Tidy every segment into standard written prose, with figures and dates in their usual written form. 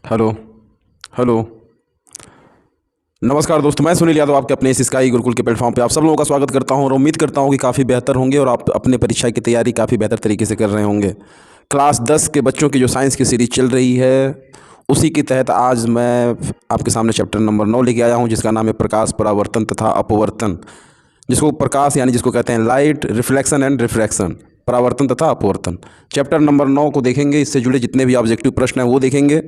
Hello. Hello. नमस्कार दोस्तों, मैं सुनील यादव आपके अपने इस स्काई गुरुकुल के प्लेटफॉर्म पे आप सब लोगों का स्वागत करता हूं और उम्मीद करता हूं कि काफ़ी बेहतर होंगे और आप अपने परीक्षा की तैयारी काफ़ी बेहतर तरीके से कर रहे होंगे। क्लास 10 के बच्चों की जो साइंस की सीरीज चल रही है, उसी के तहत आज मैं आपके सामने चैप्टर नंबर 9 लेके आया हूँ, जिसका नाम है प्रकाश, परावर्तन तथा अपवर्तन। जिसको प्रकाश यानी जिसको कहते हैं लाइट, रिफ्लेक्शन एंड रिफ्रैक्शन, परावर्तन तथा अपवर्तन। चैप्टर नंबर 9 को देखेंगे, इससे जुड़े जितने भी ऑब्जेक्टिव प्रश्न हैं वो देखेंगे।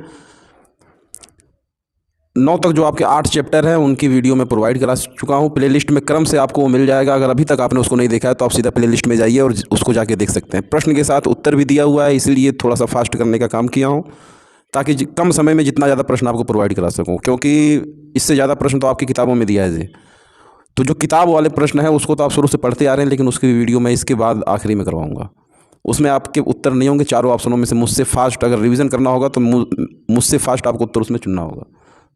9 तक जो आपके 8 चैप्टर हैं उनकी वीडियो मैं प्रोवाइड करा चुका हूँ। प्लेलिस्ट में क्रम से आपको वो मिल जाएगा। अगर अभी तक आपने उसको नहीं देखा है तो आप सीधा प्लेलिस्ट में जाइए और उसको जाके देख सकते हैं। प्रश्न के साथ उत्तर भी दिया हुआ है, इसीलिए थोड़ा सा फास्ट करने का काम किया हूँ, ताकि कम समय में जितना ज़्यादा प्रश्न आपको प्रोवाइड करा सकूँ, क्योंकि इससे ज़्यादा प्रश्न तो आपकी किताबों में दिया है जी। तो जो किताब वाले प्रश्न हैं उसको तो आप शुरू से पढ़ते आ रहे हैं, लेकिन उसकी वीडियो मैं इसके बाद आखिरी में करवाऊँगा। उसमें आपके उत्तर नहीं होंगे, चारों ऑप्शनों में से मुझसे फास्ट अगर रिवीजन करना होगा तो मुझसे फास्ट आपको उत्तर उसमें चुनना होगा।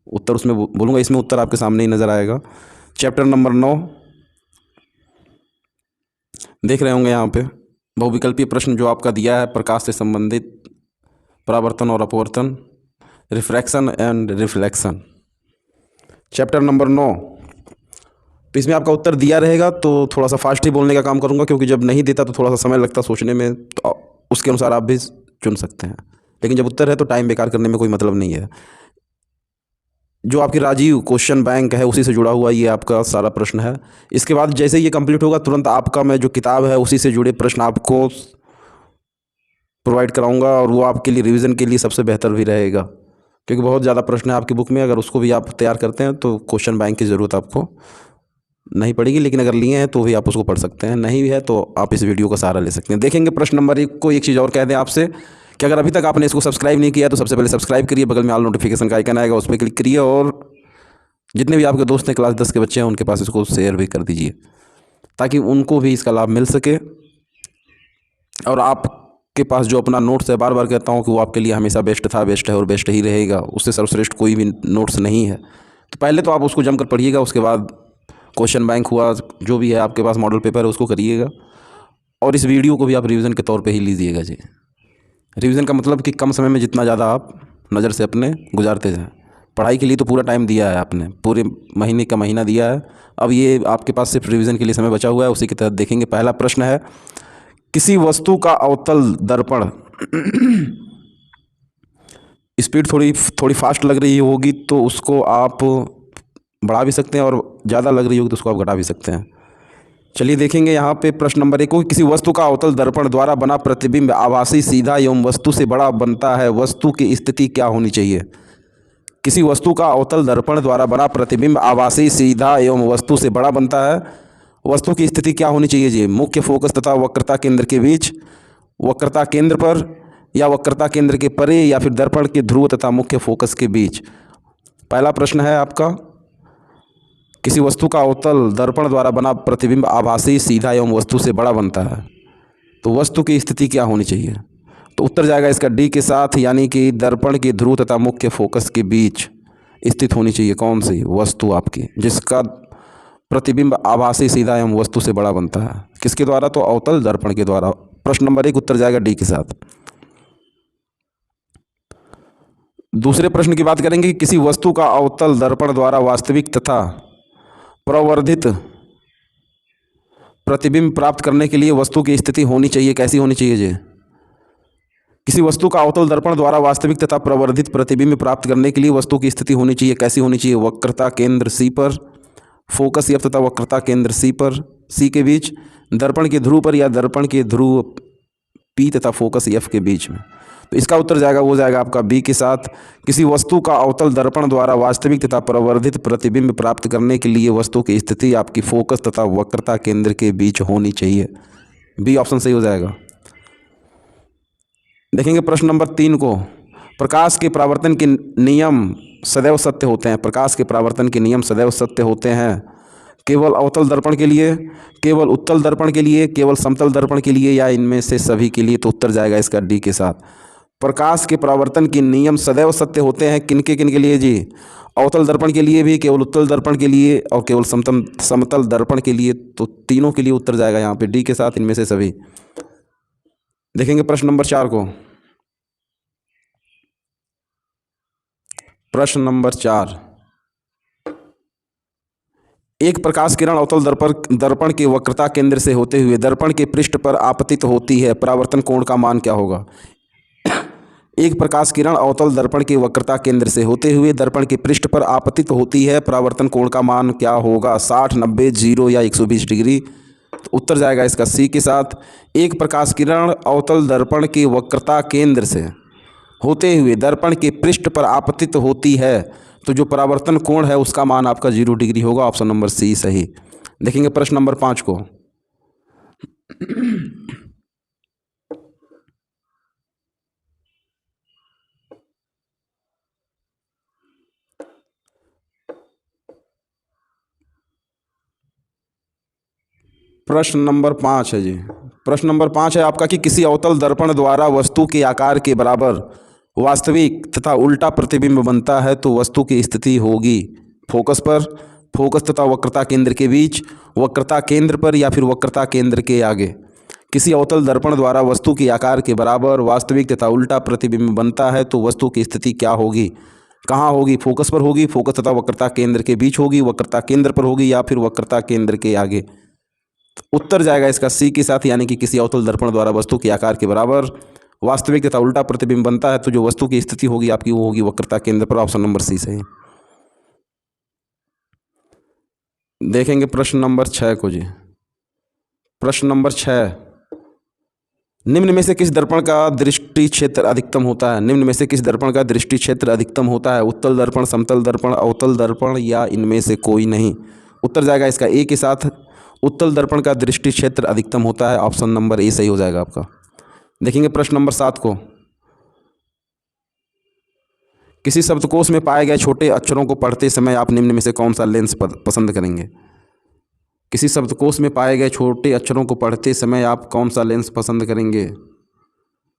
उत्तर उसमें बोलूँगा, इसमें उत्तर आपके सामने ही नज़र आएगा। चैप्टर नंबर 9 देख रहे होंगे यहाँ पे। बहुविकल्पीय प्रश्न जो आपका दिया है प्रकाश से संबंधित, परावर्तन और अपवर्तन, refraction and reflection. Chapter number 9, तो इसमें आपका उत्तर दिया रहेगा तो थोड़ा सा फास्ट ही बोलने का काम करूँगा, क्योंकि जब नहीं देता तो थोड़ा सा समय लगता सोचने में, तो उसके अनुसार आप भी चुन सकते हैं। लेकिन जब उत्तर है तो टाइम बेकार करने में कोई मतलब नहीं है। जो आपकी राजीव क्वेश्चन बैंक है उसी से जुड़ा हुआ ये आपका सारा प्रश्न है। इसके बाद जैसे ही ये कंप्लीट होगा तुरंत आपका मैं जो किताब है उसी से जुड़े प्रश्न आपको प्रोवाइड कराऊंगा, और वो आपके लिए रिवीजन के लिए सबसे बेहतर भी रहेगा, क्योंकि बहुत ज़्यादा प्रश्न है आपकी बुक में। अगर उसको भी आप तैयार करते हैं तो क्वेश्चन बैंक की ज़रूरत आपको नहीं पड़ेगी, लेकिन अगर लिए हैं तो भी आप उसको पढ़ सकते हैं, नहीं भी है तो आप इस वीडियो का सहारा ले सकते हैं। देखेंगे प्रश्न नंबर 1 को। एक चीज़ और कह दें आपसे कि अगर अभी तक आपने इसको सब्सक्राइब नहीं किया तो सबसे पहले सब्सक्राइब करिए, बगल में ऑल नोटिफिकेशन का आइकन आएगा, उस पर क्लिक करिए, और जितने भी आपके दोस्त हैं क्लास 10 के बच्चे हैं उनके पास इसको शेयर भी कर दीजिए, ताकि उनको भी इसका लाभ मिल सके। और आपके पास जो अपना नोट्स है, बार बार कहता हूँ कि वो आपके लिए हमेशा बेस्ट था, बेस्ट है और बेस्ट ही रहेगा। उससे सर्वश्रेष्ठ कोई भी नोट्स नहीं है। तो पहले तो आप उसको जमकर पढ़िएगा, उसके बाद क्वेश्चन बैंक हुआ, जो भी है आपके पास मॉडल पेपर है उसको करिएगा, और इस वीडियो को भी आप रिवीजन के तौर पे ही लीजिएगा जी। रिवीजन का मतलब कि कम समय में जितना ज़्यादा आप नज़र से अपने गुजारते जाएँ। पढ़ाई के लिए तो पूरा टाइम दिया है आपने, पूरे महीने का महीना दिया है। अब ये आपके पास सिर्फ रिवीजन के लिए समय बचा हुआ है, उसी के तहत देखेंगे। पहला प्रश्न है, किसी वस्तु का अवतल दर्पण स्पीड थोड़ी थोड़ी फास्ट लग रही होगी तो उसको आप बढ़ा भी सकते हैं, और ज़्यादा लग रही होगी तो उसको आप घटा भी सकते हैं। चलिए देखेंगे यहाँ पे प्रश्न नंबर 1 को। किसी वस्तु का अवतल दर्पण द्वारा बना प्रतिबिंब आभासी, सीधा एवं वस्तु से बड़ा बनता है, वस्तु की स्थिति क्या होनी चाहिए? किसी वस्तु का अवतल दर्पण द्वारा बना प्रतिबिंब आभासी, सीधा एवं वस्तु से बड़ा बनता है, वस्तु की स्थिति क्या होनी चाहिए जी? मुख्य फोकस तथा वक्रता केंद्र के बीच, वक्रता केंद्र पर, या वक्रता केंद्र के परे, या फिर दर्पण के ध्रुव तथा मुख्य फोकस के बीच। पहला प्रश्न है आपका, किसी वस्तु का अवतल दर्पण द्वारा बना प्रतिबिंब आभासी, सीधा एवं वस्तु से बड़ा बनता है, तो वस्तु की स्थिति क्या होनी चाहिए? तो उत्तर जाएगा इसका डी के साथ, यानी कि दर्पण के ध्रुव तथा मुख्य फोकस के बीच स्थित होनी चाहिए कौन सी वस्तु आपकी, जिसका प्रतिबिंब आभासी, सीधा एवं वस्तु से बड़ा बनता है। किसके द्वारा? तो अवतल दर्पण के द्वारा। प्रश्न नंबर 1 उत्तर जाएगा डी के साथ। दूसरे प्रश्न की बात करेंगे कि किसी वस्तु का अवतल दर्पण द्वारा वास्तविक तथा प्रवर्धित प्रतिबिंब प्राप्त करने के लिए वस्तु की स्थिति होनी चाहिए, कैसी होनी चाहिए जी? किसी वस्तु का अवतल दर्पण द्वारा वास्तविक तथा प्रवर्धित प्रतिबिंब प्राप्त करने के लिए वस्तु की स्थिति होनी चाहिए, कैसी होनी चाहिए? वक्रता केंद्र सी पर, फोकस एफ तथा वक्रता केंद्र सी पर, सी के बीच, दर्पण के ध्रुव पर, या दर्पण के ध्रुव पी तथा फोकस एफ के बीच में। तो इसका उत्तर जाएगा, वो जाएगा आपका बी के साथ। किसी वस्तु का अवतल दर्पण द्वारा वास्तविक तथा प्रवर्धित प्रतिबिंब प्राप्त करने के लिए वस्तु की स्थिति आपकी फोकस तथा वक्रता केंद्र के बीच होनी चाहिए। बी ऑप्शन सही हो जाएगा। देखेंगे प्रश्न नंबर 3 को। प्रकाश के परावर्तन के नियम सदैव सत्य होते हैं। प्रकाश के परावर्तन के नियम सदैव सत्य होते हैं। केवल अवतल दर्पण के लिए, केवल उत्तल दर्पण के लिए, केवल समतल दर्पण के लिए, या इनमें से सभी के लिए? तो उत्तर जाएगा इसका डी के साथ। प्रकाश के परावर्तन के नियम सदैव सत्य होते हैं किनके किनके लिए जी? अवतल दर्पण के लिए भी, केवल उत्तल दर्पण के लिए, और केवल समतल दर्पण के लिए। तो तीनों के लिए उत्तर जाएगा यहाँ पे डी के साथ, इनमें से सभी। देखेंगे प्रश्न नंबर 4 को। प्रश्न नंबर 4, एक प्रकाश किरण अवतल दर्पण के वक्रता केंद्र से होते हुए दर्पण के पृष्ठ पर आपतित होती है, परावर्तन कोण का मान क्या होगा? एक प्रकाश किरण अवतल दर्पण के वक्रता केंद्र से होते हुए दर्पण के पृष्ठ पर आपतित होती है, परावर्तन कोण का मान क्या होगा? 60, 90, 0 या 120 डिग्री। तो उत्तर जाएगा इसका सी के साथ। एक प्रकाश किरण अवतल दर्पण के वक्रता केंद्र से होते हुए दर्पण के पृष्ठ पर आपतित होती है, तो जो परावर्तन कोण है उसका मान आपका 0 डिग्री होगा। ऑप्शन नंबर सी सही। देखेंगे प्रश्न नंबर 5 को। प्रश्न नंबर 5 है जी। प्रश्न नंबर 5 है आपका कि किसी अवतल दर्पण द्वारा वस्तु के आकार के बराबर वास्तविक तथा उल्टा प्रतिबिंब बनता है, तो वस्तु की स्थिति होगी फोकस पर, फोकस तथा वक्रता केंद्र के बीच, वक्रता केंद्र पर, या फिर वक्रता केंद्र के आगे। किसी अवतल दर्पण द्वारा वस्तु के आकार के बराबर वास्तविक तथा उल्टा प्रतिबिंब बनता है, तो वस्तु की स्थिति क्या होगी? कहाँ होगी? फोकस पर होगी, फोकस तथा वक्रता केंद्र के बीच होगी, वक्रता केंद्र पर होगी, या फिर वक्रता केंद्र के आगे। उत्तर जाएगा इसका सी के साथ, यानी कि किसी अवतल दर्पण द्वारा वस्तु के आकार के बराबर वास्तविक तथा उल्टा प्रतिबिंब बनता है, तो जो वस्तु की स्थिति होगी आपकी वो होगी वक्रता केंद्र पर। ऑप्शन नंबर सी सही। देखेंगे प्रश्न नंबर 6 को जी। प्रश्न नंबर 6, निम्न में से किस दर्पण का दृष्टि क्षेत्र अधिकतम होता है? निम्न में से किस दर्पण का दृष्टि क्षेत्र अधिकतम होता है? उत्तल दर्पण, समतल दर्पण, अवतल दर्पण, या इनमें से कोई नहीं? उत्तर जाएगा इसका ए के साथ। उत्तल दर्पण का दृष्टि क्षेत्र अधिकतम होता है। ऑप्शन नंबर ए सही हो जाएगा आपका। देखेंगे प्रश्न नंबर 7 को। किसी शब्दकोश में पाए गए छोटे अक्षरों को पढ़ते समय आप निम्न में से कौन सा लेंस पसंद करेंगे? किसी शब्दकोश में पाए गए छोटे अक्षरों को पढ़ते समय आप कौन सा लेंस पसंद करेंगे?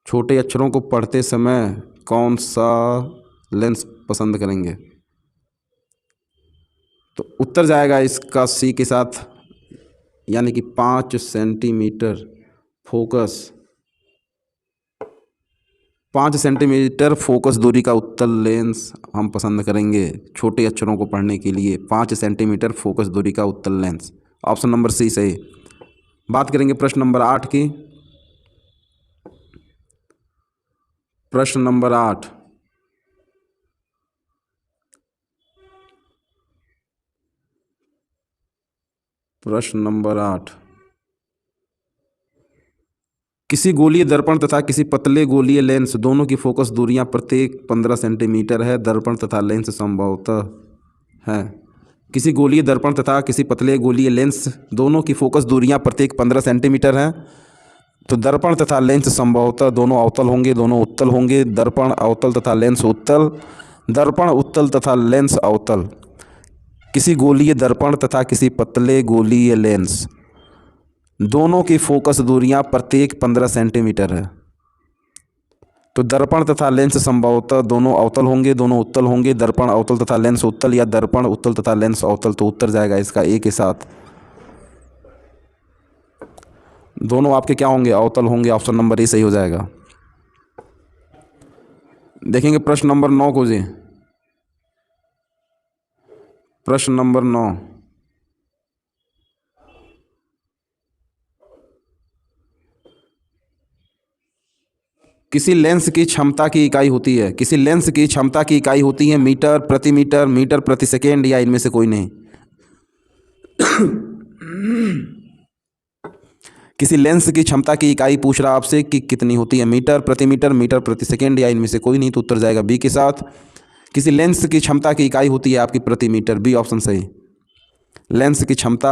छोटे अक्षरों को पढ़ते समय कौन सा लेंस पसंद करेंगे? तो उत्तर जाएगा इसका सी के साथ, यानी कि 5 सेंटीमीटर फोकस, 5 सेंटीमीटर फोकस दूरी का उत्तल लेंस हम पसंद करेंगे छोटे अक्षरों को पढ़ने के लिए। 5 सेंटीमीटर फोकस दूरी का उत्तल लेंस। ऑप्शन नंबर सी सही। बात करेंगे प्रश्न नंबर 8 की। प्रश्न नंबर 8, प्रश्न नंबर 8, किसी गोलीय दर्पण तथा किसी पतले गोलीय लेंस दोनों की फोकस दूरियां प्रत्येक 15 सेंटीमीटर है। दर्पण तथा लेंस संभवतः है। किसी गोलीय दर्पण तथा किसी पतले गोलीय लेंस दोनों की फोकस दूरियां प्रत्येक 15 सेंटीमीटर हैं, तो दर्पण तथा लेंस संभवतः दोनों अवतल होंगे, दोनों उत्तल होंगे। दर्पण अवतल तथा लेंस उत्तल, दर्पण उत्तल तथा लेंस अवतल। किसी गोलीय दर्पण तथा किसी पतले गोलीय लेंस दोनों की फोकस दूरियां प्रत्येक 15 सेंटीमीटर है, तो दर्पण तथा लेंस संभवतः दोनों अवतल होंगे, दोनों उत्तल होंगे। दर्पण अवतल तथा लेंस उत्तल, या दर्पण उत्तल तथा लेंस अवतल। तो उत्तर जाएगा इसका ए के साथ। दोनों आपके क्या होंगे? अवतल होंगे। ऑप्शन नंबर ए सही हो जाएगा। देखेंगे प्रश्न नंबर 9 को जी। प्रश्न नंबर 9, किसी लेंस की क्षमता की इकाई होती है, किसी लेंस की क्षमता की इकाई होती है मीटर प्रति मीटर, मीटर प्रति सेकेंड, या इनमें से कोई नहीं? किसी लेंस की क्षमता की इकाई पूछ रहा आपसे कि कितनी होती है? मीटर प्रति मीटर, मीटर प्रति सेकेंड, या इनमें से कोई नहीं? तो उत्तर जाएगा बी के साथ। किसी लेंस की क्षमता की इकाई होती है आपकी प्रति मीटर। बी ऑप्शन सही। लेंस की क्षमता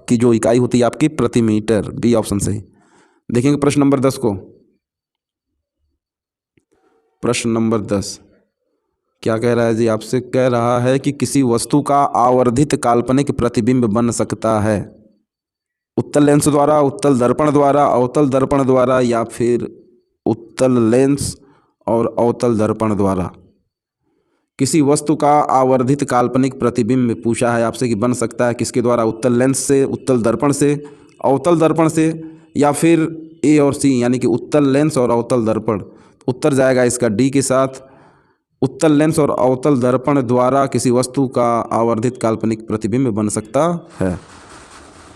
की जो इकाई होती है आपकी प्रति मीटर। बी ऑप्शन सही। देखेंगे प्रश्न नंबर 10 को। प्रश्न नंबर 10 क्या कह रहा है जी? आपसे कह रहा है कि किसी वस्तु का आवर्धित काल्पनिक प्रतिबिंब बन सकता है उत्तल लेंस द्वारा, उत्तल दर्पण द्वारा, अवतल दर्पण द्वारा, या फिर उत्तल लेंस और अवतल दर्पण द्वारा। किसी वस्तु का आवर्धित काल्पनिक प्रतिबिंब पूछा है आपसे कि बन सकता है किसके द्वारा? उत्तल लेंस से, उत्तल दर्पण से, अवतल दर्पण से, या फिर ए और सी, यानी कि उत्तल लेंस और अवतल दर्पण। उत्तर जाएगा इसका डी के साथ। उत्तल लेंस और अवतल दर्पण द्वारा किसी वस्तु का आवर्धित काल्पनिक प्रतिबिंब बन सकता है।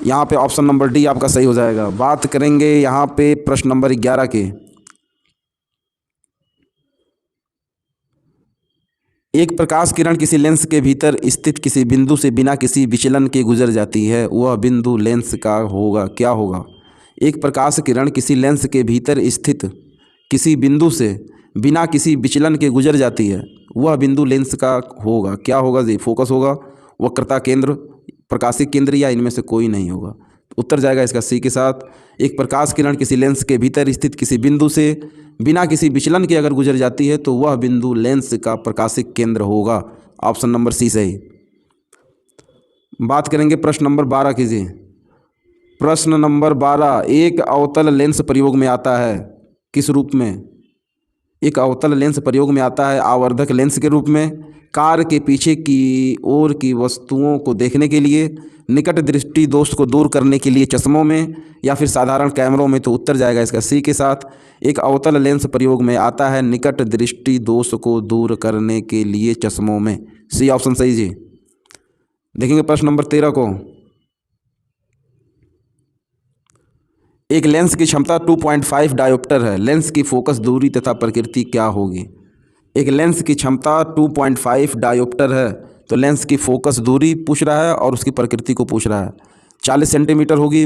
यहाँ पे ऑप्शन नंबर डी आपका सही हो जाएगा। बात करेंगे यहाँ पे प्रश्न नंबर 11 के। एक प्रकाश किरण किसी लेंस के भीतर स्थित किसी बिंदु से बिना किसी विचलन के गुजर जाती है, वह बिंदु लेंस का होगा, क्या होगा? एक प्रकाश किरण किसी लेंस के भीतर स्थित किसी बिंदु से बिना किसी विचलन के गुजर जाती है, वह बिंदु लेंस का होगा, क्या होगा जी? फोकस होगा, वक्रता केंद्र, प्रकाशिक केंद्र, या इनमें से कोई नहीं होगा। उत्तर जाएगा इसका सी के साथ। एक प्रकाश किरण किसी लेंस के भीतर स्थित किसी बिंदु से बिना किसी विचलन के अगर गुजर जाती है तो वह बिंदु लेंस का प्रकाशिक केंद्र होगा। ऑप्शन नंबर सी सही। बात करेंगे प्रश्न नंबर 12 कीजिए। प्रश्न नंबर 12, एक अवतल लेंस प्रयोग में आता है किस रूप में? एक अवतल लेंस प्रयोग में आता है आवर्धक लेंस के रूप में, कार के पीछे की ओर की वस्तुओं को देखने के लिए, निकट दृष्टि दोष को दूर करने के लिए चश्मों में, या फिर साधारण कैमरों में। तो उत्तर जाएगा इसका सी के साथ। एक अवतल लेंस प्रयोग में आता है निकट दृष्टि दोष को दूर करने के लिए चश्मों में। सी ऑप्शन सही जी। देखेंगे प्रश्न नंबर 13 को। एक लेंस की क्षमता 2.5 डायोप्टर है, लेंस की फोकस दूरी तथा प्रकृति क्या होगी? एक लेंस की क्षमता 2.5 डायोप्टर है, तो लेंस की फोकस दूरी पूछ रहा है और उसकी प्रकृति को पूछ रहा है। 40 सेंटीमीटर होगी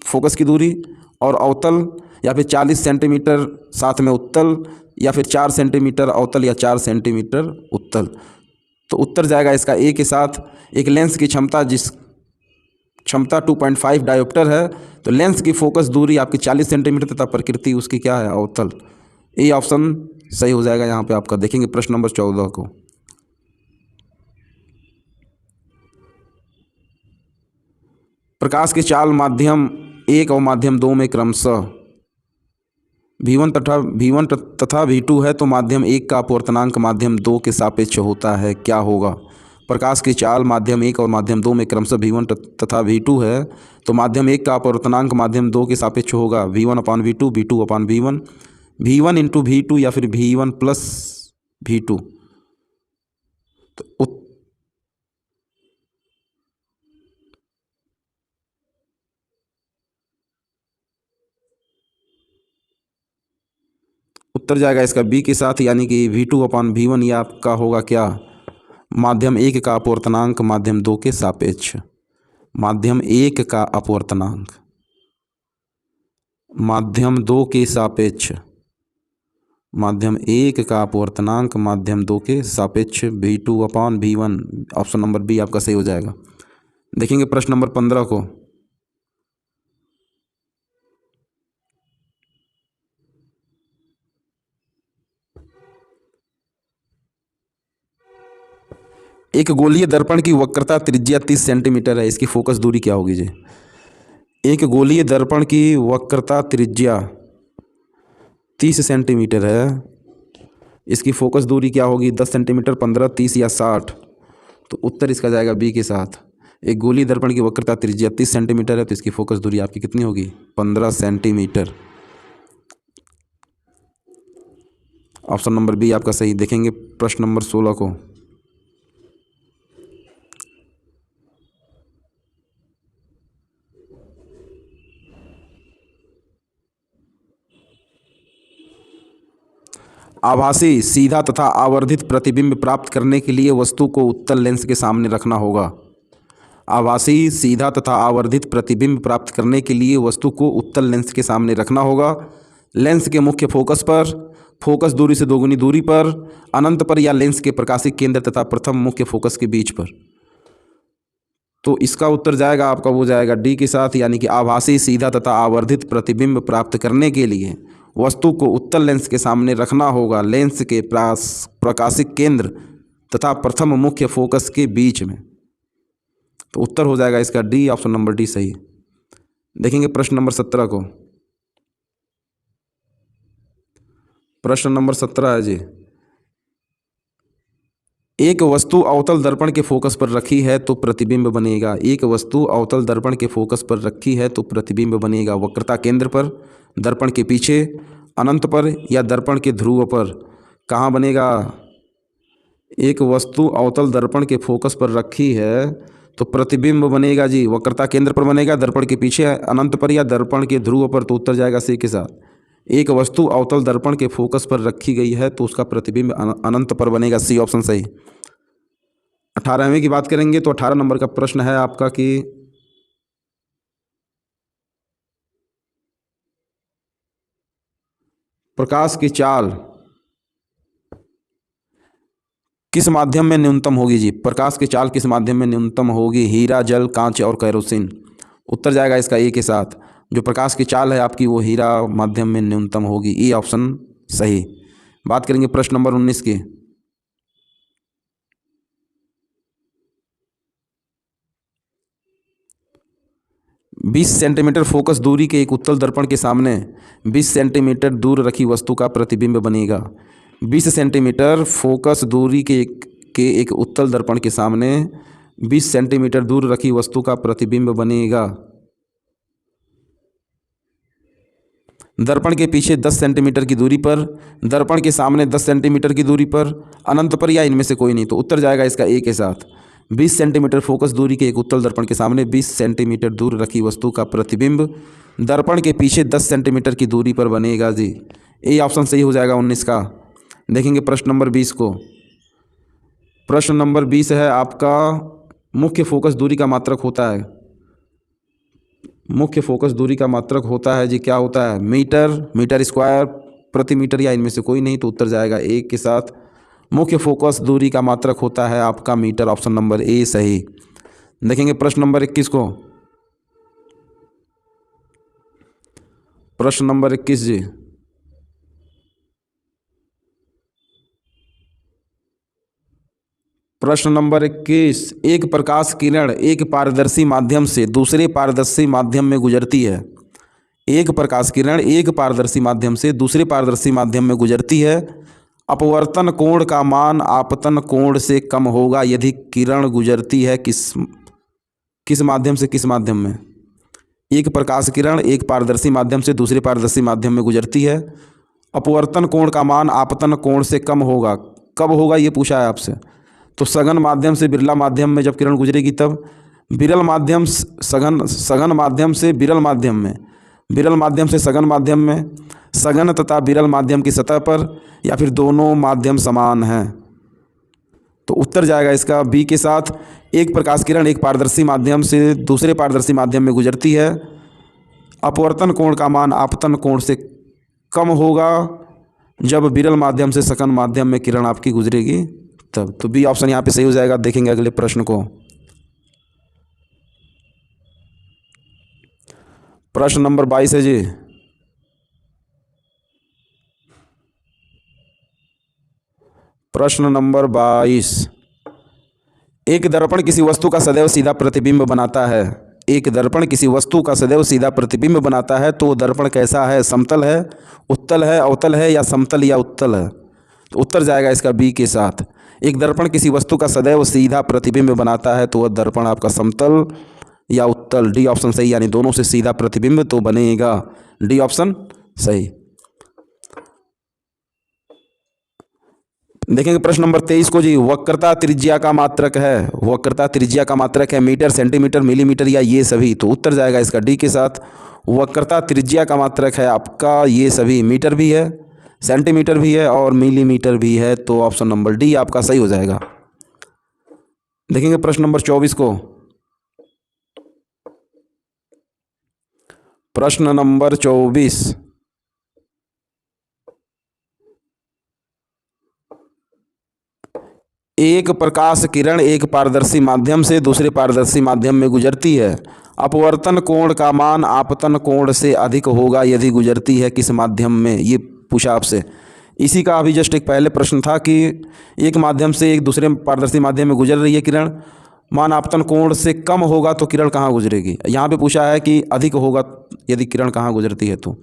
फोकस की दूरी, और अवतल, या फिर 40 सेंटीमीटर साथ में उत्तल, या फिर 4 सेंटीमीटर अवतल या 4 सेंटीमीटर उत्तल। तो उत्तर जाएगा इसका ए के साथ। एक लेंस की क्षमता 2.5 डायोप्टर है, तो लेंस की फोकस दूरी आपकी 40 सेंटीमीटर तथा प्रकृति उसकी क्या है? अवतल। ए ऑप्शन सही हो जाएगा यहाँ पे आपका। देखेंगे प्रश्न नंबर 14 को। प्रकाश की चाल माध्यम 1 और माध्यम 2 में क्रमशः V1 तथा V2 है, तो माध्यम 1 का अपवर्तनांक माध्यम 2 के सापेक्ष होता है, क्या होगा? प्रकाश की चाल माध्यम 1 और माध्यम 2 में क्रमशः V1 तथा V2 है, तो माध्यम 1 का अपवर्तनांक माध्यम 2 के सापेक्ष होगा V1/V2, V2/V1, V1 × V2, या फिर V1 + V2। तो उत्तर जाएगा इसका बी के साथ, यानी कि V2/V1। ये आपका होगा क्या? माध्यम 1 का अपवर्तनांक माध्यम 2 के सापेक्ष। माध्यम 1 का अपवर्तनांक माध्यम 2 के सापेक्ष, माध्यम 1 का अपवर्तनांक माध्यम 2 के सापेक्ष V2/V1। ऑप्शन नंबर बी आपका सही हो जाएगा। देखेंगे प्रश्न नंबर 15 को। एक गोलीय दर्पण की वक्रता त्रिज्या 30 सेंटीमीटर है, इसकी फोकस दूरी क्या होगी जी? एक गोलीय दर्पण की वक्रता त्रिज्या 30 सेंटीमीटर है, इसकी फोकस दूरी क्या होगी? 10 सेंटीमीटर, 15, 30 या 60। तो उत्तर इसका जाएगा बी के साथ। एक गोलीय दर्पण की वक्रता त्रिज्या 30 सेंटीमीटर है, तो इसकी फोकस दूरी आपकी कितनी होगी? 15 सेंटीमीटर। ऑप्शन नंबर बी आपका सही। देखेंगे प्रश्न नंबर 16 को। आभासी, सीधा तथा आवर्धित प्रतिबिंब प्राप्त करने के लिए वस्तु को उत्तल लेंस के सामने रखना होगा। आभासी, सीधा तथा आवर्धित प्रतिबिंब प्राप्त करने के लिए वस्तु को उत्तल लेंस के सामने रखना होगा। लेंस के मुख्य फोकस पर, फोकस दूरी से दोगुनी दूरी पर, अनंत पर, या लेंस के प्रकाशिक केंद्र तथा प्रथम मुख्य फोकस के बीच पर। तो इसका उत्तर जाएगा आपका, वो जाएगा डी के साथ, यानी कि आभासी, सीधा तथा आवर्धित प्रतिबिंब प्राप्त करने के लिए वस्तु को उत्तल लेंस के सामने रखना होगा, लेंस के प्रकाशिक केंद्र तथा प्रथम मुख्य फोकस के बीच में। तो उत्तर हो जाएगा इसका डी, ऑप्शन नंबर डी सही। देखेंगे प्रश्न नंबर 17 को। प्रश्न नंबर 17 है जी। एक वस्तु अवतल दर्पण के फोकस पर रखी है तो प्रतिबिंब बनेगा। एक वस्तु अवतल दर्पण के फोकस पर रखी है तो प्रतिबिंब बनेगा वक्रता केंद्र पर, दर्पण के पीछे, अनंत पर, या दर्पण के ध्रुव पर। कहाँ बनेगा? एक वस्तु अवतल दर्पण के फोकस पर रखी है तो प्रतिबिंब बनेगा जी वक्रता केंद्र पर बनेगा, दर्पण के पीछे अनंत पर या दर्पण के ध्रुव पर, तो उत्तर जाएगा सी के साथ। एक वस्तु अवतल दर्पण के फोकस पर रखी गई है तो उसका प्रतिबिंब अनंत पर बनेगा, सी ऑप्शन सही। 18वें की बात करेंगे तो 18 नंबर का प्रश्न है आपका कि प्रकाश की चाल किस माध्यम में न्यूनतम होगी जी? प्रकाश की चाल किस माध्यम में न्यूनतम होगी? हीरा, जल, कांच और केरोसिन। उत्तर जाएगा इसका ए के साथ। जो प्रकाश की चाल है आपकी वो हीरा माध्यम में न्यूनतम होगी, ई ऑप्शन सही। बात करेंगे प्रश्न नंबर 19 की। बीस सेंटीमीटर फोकस दूरी के एक उत्तल दर्पण के सामने 20 सेंटीमीटर दूर रखी वस्तु का प्रतिबिंब बनेगा। 20 सेंटीमीटर फोकस दूरी के एक उत्तल दर्पण के सामने 20 सेंटीमीटर दूर रखी वस्तु का प्रतिबिंब बनेगा। दर्पण के पीछे 10 सेंटीमीटर की दूरी पर, दर्पण के सामने 10 सेंटीमीटर की दूरी पर, अनंत पर या इनमें से कोई नहीं, तो उत्तर जाएगा इसका ए के साथ। 20 सेंटीमीटर फोकस दूरी के एक उत्तल दर्पण के सामने 20 सेंटीमीटर दूर रखी वस्तु का प्रतिबिंब दर्पण के पीछे 10 सेंटीमीटर की दूरी पर बनेगा जी। ए ऑप्शन सही हो जाएगा 19 का। देखेंगे प्रश्न नंबर 20 को। प्रश्न नंबर 20 है आपका मुख्य फोकस दूरी का मात्रक होता है। मुख्य फोकस दूरी का मात्रक होता है जी, क्या होता है? मीटर, मीटर स्क्वायर, प्रति मीटर या इनमें से कोई नहीं, तो उत्तर जाएगा ए के साथ। मुख्य फोकस दूरी का मात्रक होता है आपका मीटर, ऑप्शन नंबर ए सही। देखेंगे प्रश्न नंबर 21 को। प्रश्न नंबर 21 जी, प्रश्न नंबर 21। एक प्रकाश किरण एक पारदर्शी माध्यम से दूसरे पारदर्शी माध्यम में गुजरती है। एक प्रकाश किरण एक पारदर्शी माध्यम से दूसरे पारदर्शी माध्यम में गुजरती है। अपवर्तन कोण का मान आपतन कोण से कम होगा यदि किरण गुजरती है किस माध्यम से किस माध्यम में? एक प्रकाश किरण एक पारदर्शी माध्यम से दूसरे पारदर्शी माध्यम में गुजरती है। अपवर्तन कोण का मान आपतन कोण से कम होगा, कब होगा ये पूछा है आपसे। तो सघन माध्यम से बिरला माध्यम में जब किरण गुजरेगी तब, विरल माध्यम सघन माध्यम से विरल माध्यम में, विरल माध्यम से सघन माध्यम में, सघन तथा विरल माध्यम की सतह पर, या फिर दोनों माध्यम समान हैं। तो उत्तर जाएगा इसका बी के साथ। एक प्रकाश किरण एक पारदर्शी माध्यम से दूसरे पारदर्शी माध्यम में गुजरती है। अपवर्तन कोण का मान आपतन कोण से कम होगा जब विरल माध्यम से सघन माध्यम में किरण आपकी गुजरेगी तब। तो बी ऑप्शन यहाँ पे सही हो जाएगा। देखेंगे अगले प्रश्न को। प्रश्न नंबर 22 है जी। प्रश्न नंबर 22। एक दर्पण किसी वस्तु का सदैव सीधा प्रतिबिंब बनाता है। एक दर्पण किसी वस्तु का सदैव सीधा प्रतिबिंब बनाता है तो दर्पण कैसा है? समतल है, उत्तल है, अवतल है या समतल या उत्तल है? तो उत्तर जाएगा इसका बी के साथ। एक दर्पण किसी वस्तु का सदैव सीधा प्रतिबिंब बनाता है तो वह दर्पण आपका समतल या उत्तल, डी ऑप्शन सही, यानी दोनों से सीधा प्रतिबिंब तो बनेगा, डी ऑप्शन सही। देखेंगे प्रश्न नंबर 23 को जी। वक्रता त्रिज्या का मात्रक है। वक्रता त्रिज्या का मात्रक है मीटर, सेंटीमीटर, मिलीमीटर या ये सभी, तो उत्तर जाएगा इसका डी के साथ। वक्रता त्रिज्या का मात्रक है आपका ये सभी, मीटर भी है, सेंटीमीटर भी है और मिलीमीटर भी है, तो ऑप्शन नंबर डी आपका सही हो जाएगा। देखेंगे प्रश्न नंबर 24 को। प्रश्न नंबर 24। एक प्रकाश किरण एक पारदर्शी माध्यम से दूसरे पारदर्शी माध्यम में गुजरती है। अपवर्तन कोण का मान आपतन कोण से अधिक होगा यदि गुजरती है किस माध्यम में, ये पूछा आपसे। इसी का अभी जस्ट एक पहले प्रश्न था कि एक माध्यम से एक दूसरे पारदर्शी माध्यम में गुजर रही है किरण, मान आपतन कोण से कम होगा तो किरण कहाँ गुजरेगी। यहाँ पे पूछा है कि अधिक होगा यदि किरण कहाँ गुजरती है, तो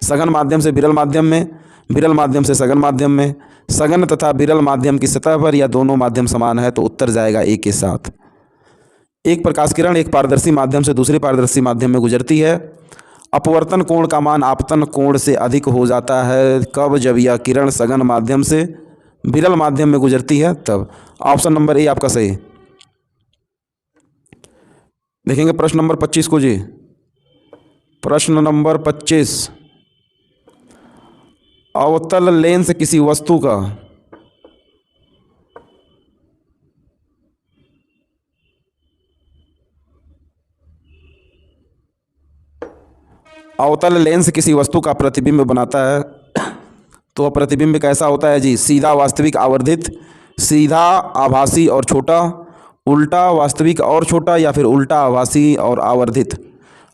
सघन माध्यम से विरल माध्यम में, विरल माध्यम से सघन माध्यम में, सघन तथा विरल माध्यम की सतह पर या दोनों माध्यम समान है, तो उत्तर जाएगा ए के साथ। एक प्रकाश किरण एक पारदर्शी माध्यम से दूसरे पारदर्शी माध्यम में गुजरती है। अपवर्तन कोण का मान आपतन कोण से अधिक हो जाता है कब? जब यह किरण सघन माध्यम से विरल माध्यम में गुजरती है तब। ऑप्शन नंबर ए आपका सही। देखेंगे प्रश्न नंबर 25 को जी। प्रश्न नंबर 25, अवतल लेंस किसी वस्तु का अवतल लेंस किसी वस्तु का प्रतिबिंब बनाता है तो वह प्रतिबिंब कैसा होता है जी? सीधा, वास्तविक, आवर्धित, सीधा, आभासी और छोटा, उल्टा, वास्तविक और छोटा, या फिर उल्टा, आभासी और आवर्धित।